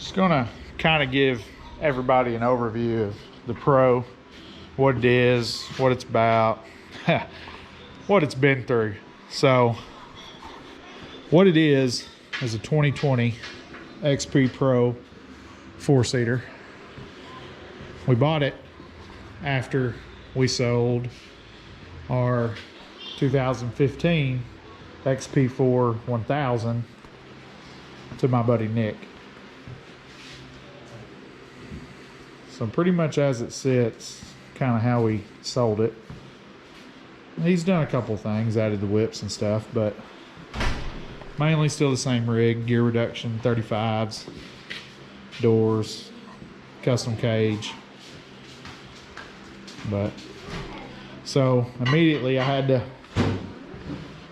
Just gonna kind of give everybody an overview of the Pro, what it is, what it's about, what it's been through. So what it is a 2020 XP Pro 4-seater. We bought it after we sold our 2015 XP4 1000 to my buddy Nick. So pretty much as it sits, kind of how we sold it. He's done a couple things, added the whips and stuff, but mainly still the same rig, gear reduction, 35s, doors, custom cage. But so immediately I had to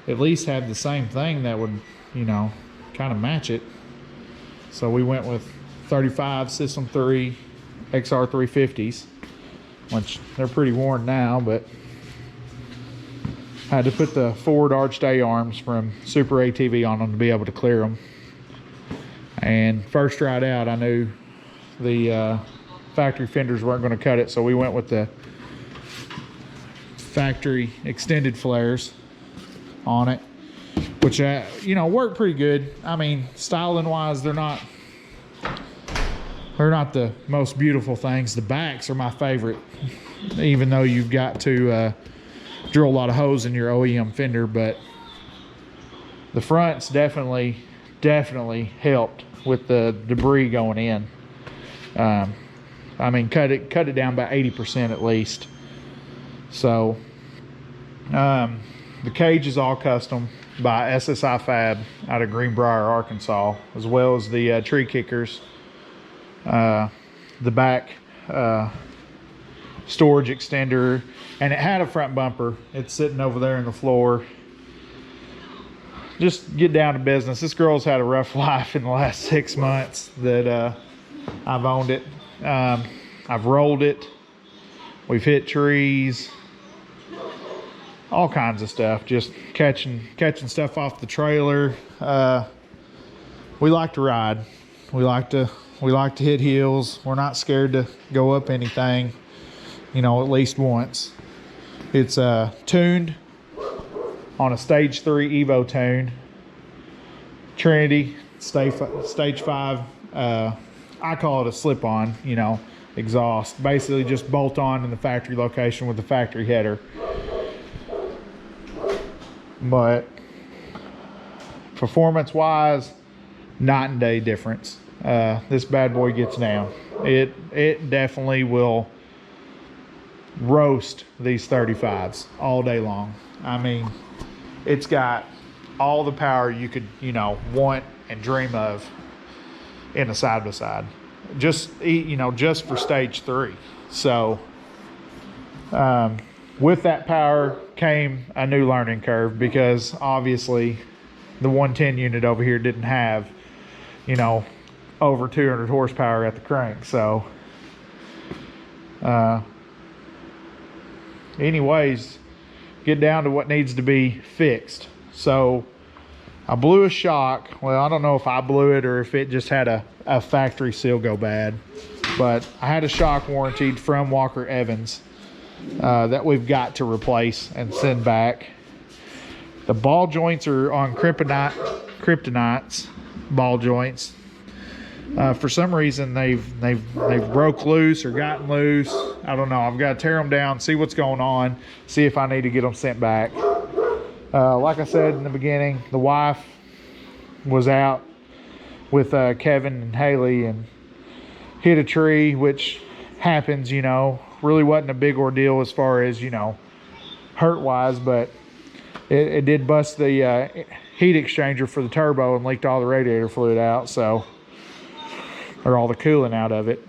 at least have the same thing that would, you know, kind of match it. So we went with 35 System 3 XR350s, which they're pretty worn now, but I had to put the forward arched A-arms from Super ATV on them to be able to clear them. And first ride out, I knew the factory fenders weren't going to cut it, so we went with the factory extended flares on it, which you know, worked pretty good. I mean, styling wise, they're not the most beautiful things. The backs are my favorite, even though you've got to drill a lot of holes in your OEM fender. But the fronts definitely helped with the debris going in. I mean, cut it down by 80% at least. So the cage is all custom by SSI Fab out of Greenbrier, Arkansas, as well as the tree kickers. The back storage extender, and it had a front bumper. It's sitting over there in the floor. Just get down to business. This girl's had a rough life in the last 6 months that I've owned it. I've rolled it. We've hit trees, all kinds of stuff, just catching stuff off the trailer. We like to ride. We like to hit hills. We're not scared to go up anything, you know, at least once. It's tuned on a stage 3 Evo tune, Serenity stage 5. I call it a slip-on, you know, exhaust. Basically just bolt on in the factory location with the factory header. But performance-wise, night and day difference. This bad boy gets down. It definitely will roast these 35s all day long. I mean, it's got all the power you could, you know, want and dream of in a side-by-side. Just, you know, just for stage 3. So with that power came a new learning curve, because obviously the 110 unit over here didn't have, you know, over 200 horsepower at the crank. So anyways, get down to what needs to be fixed. So I blew a shock. Well, I don't know if I blew it or if it just had a factory seal go bad, but I had a shock warranted from Walker Evans that we've got to replace and send back. The ball joints are on kryptonite's ball joints. For some reason they've broke loose or gotten loose. I don't know. I've got to tear them down, see what's going on, see if I need to get them sent back. Like I said in the beginning, the wife was out with Kevin and Haley and hit a tree, which happens, you know. Really wasn't a big ordeal as far as, you know, hurt wise, but it did bust the heat exchanger for the turbo and leaked all the radiator fluid out, so, or all the coolant out of it.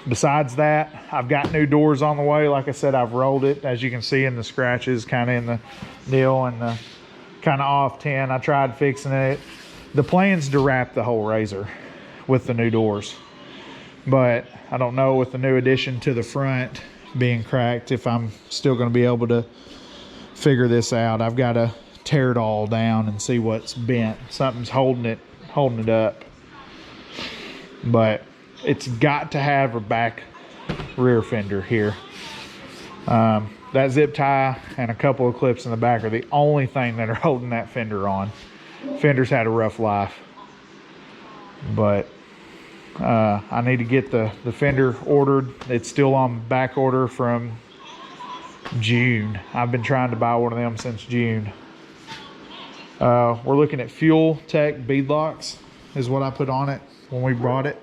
Besides that, I've got new doors on the way. Like I said, I've rolled it, as you can see in the scratches, kind of in the deal, and the kind of off 10. I tried fixing it. The plan's to wrap the whole RZR with the new doors, but I don't know, with the new addition to the front being cracked, if I'm still going to be able to figure this out. I've got to tear it all down and see what's bent. Something's holding it up. but it's got to have a back rear fender here. That zip tie and a couple of clips in the back are the only thing that are holding that fender on. Fender's had a rough life, but I need to get the fender ordered. It's still on back order from June. I've been trying to buy one of them since June. We're looking at Fuel Tech beadlocks is what I put on it when we bought it.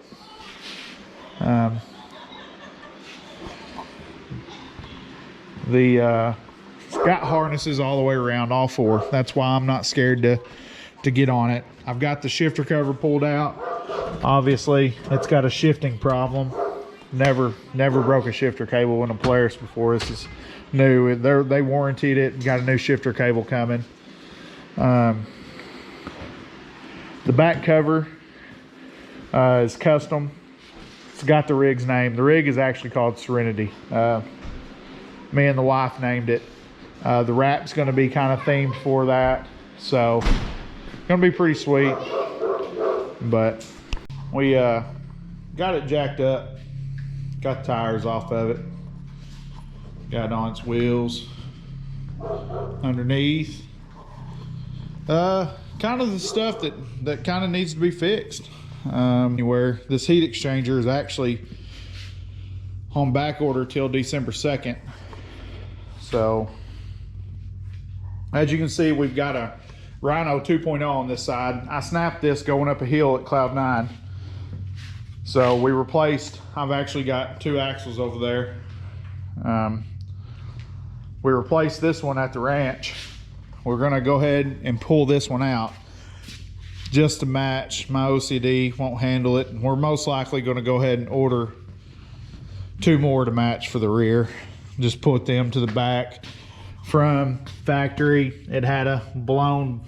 It's got harnesses all the way around, all four. That's why I'm not scared to get on it. I've got the shifter cover pulled out. Obviously, it's got a shifting problem. Never broke a shifter cable in a Polaris before. This is new. They warranted it. Got a new shifter cable coming. The back cover is custom. It's got the rig's name. The rig is actually called Serenity. Me and the wife named it. The wrap's going to be kind of themed for that, so gonna be pretty sweet. But we got it jacked up, got the tires off of it, got it on its wheels underneath. Kind of the stuff that kind of needs to be fixed. Where this heat exchanger is actually on back order till December 2nd. So as you can see, we've got a Rhino 2.0 on this side. I snapped this going up a hill at Cloud 9. So we replaced, I've actually got 2 axles over there. We replaced this one at the ranch. We're gonna go ahead and pull this one out just to match. My OCD won't handle it. We're most likely gonna go ahead and order 2 more to match for the rear. Just put them to the back. From factory, it had a blown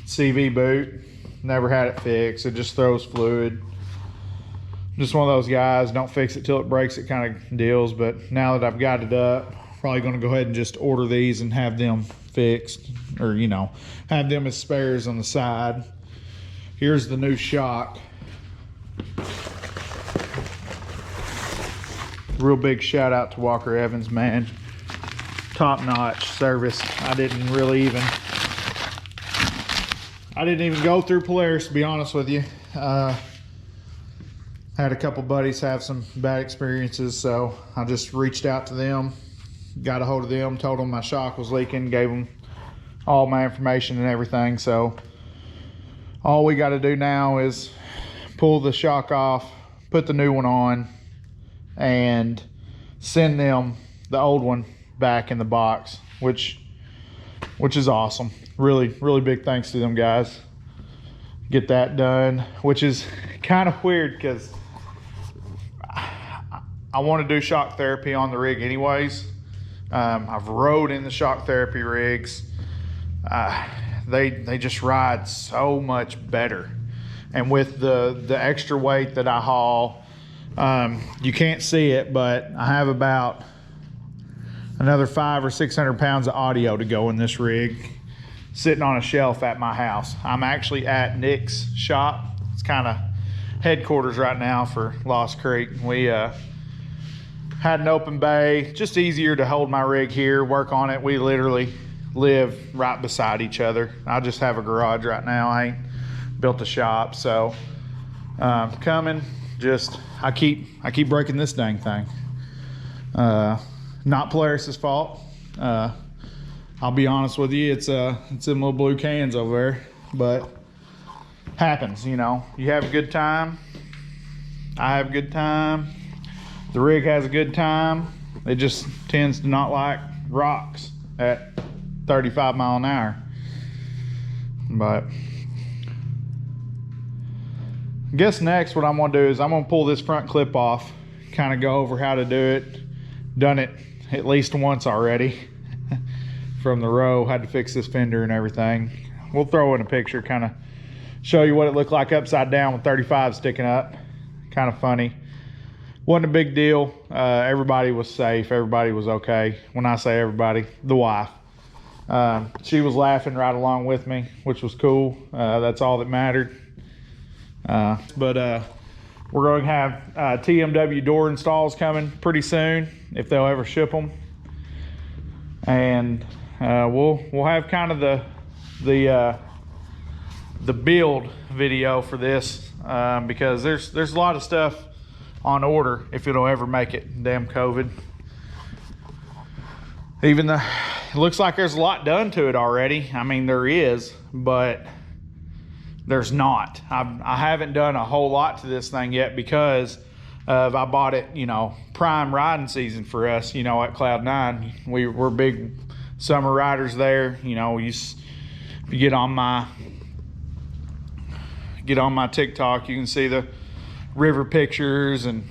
CV boot. Never had it fixed. It just throws fluid. Just one of those guys, don't fix it till it breaks it kind of deals. But now that I've got it up, probably gonna go ahead and just order these and have them fixed, or you know, have them as spares on the side. Here's the new shock. Real big shout out to Walker Evans, man. Top notch service. I didn't even go through Polaris, to be honest with you. Had a couple buddies have some bad experiences, so I just reached out to them, got a hold of them, told them my shock was leaking, gave them all my information and everything. So all we got to do now is pull the shock off, put the new one on, and send them the old one back in the box, which is awesome. Really big thanks to them guys. Get that done, which is kind of weird because I want to do shock therapy on the rig anyways. I've rode in the shock therapy rigs. They just ride so much better, and with the extra weight that I haul, you can't see it, but I have about another 500 or 600 pounds of audio to go in this rig, sitting on a shelf at my house. I'm actually at Nick's shop. It's kind of headquarters right now for Lost Creek. We had an open bay, just easier to hold my rig here, work on it. We literally live right beside each other. I just have a garage right now. I ain't built a shop, so coming. Just I keep breaking this dang thing. Not Polaris's fault. I'll be honest with you, it's in little blue cans over there, but happens, you know. You have a good time, I have a good time, the rig has a good time. It just tends to not like rocks at 35 mile an hour. But I guess next what I'm gonna do is I'm gonna pull this front clip off, kind of go over how to do it. Done it at least once already from the row. Had to fix this fender and everything. We'll throw in a picture, kind of show you what it looked like upside down with 35 sticking up. Kind of funny. Wasn't a big deal. Everybody was safe. Everybody was okay. When I say everybody, the wife. She was laughing right along with me, which was cool. That's all that mattered. But We're going to have TMW door installs coming pretty soon, if they'll ever ship them. And we'll have kind of the build video for this, because there's a lot of stuff on order if it'll ever make it. Damn COVID. Even though it looks like there's a lot done to it already. I mean, there is, but there's not. I haven't done a whole lot to this thing yet because of, I bought it, you know, prime riding season for us, you know, at Cloud9. We're big summer riders there. You know, if you get on my TikTok, you can see the river pictures, and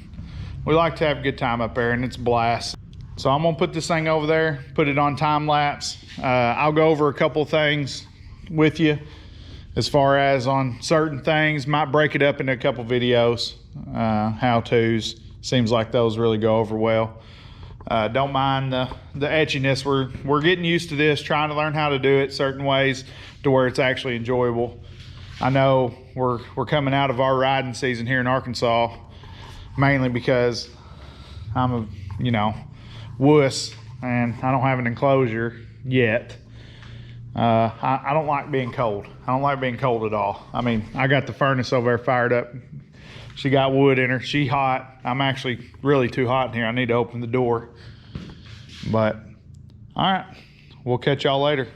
we like to have a good time up there, and it's a blast. So I'm gonna put this thing over there, put it on time lapse. I'll go over a couple things with you as far as on certain things. Might break it up into a couple videos, how-tos. Seems like those really go over well. Don't mind the etchiness. We're getting used to this, trying to learn how to do it certain ways to where it's actually enjoyable. I know we're coming out of our riding season here in Arkansas, mainly because I'm a, you know, wuss, and I don't have an enclosure yet. I don't like being cold. I don't like being cold at all. I mean, I got the furnace over there fired up. She got wood in her. She hot. I'm actually really too hot in here. I need to open the door. But all right, we'll catch y'all later.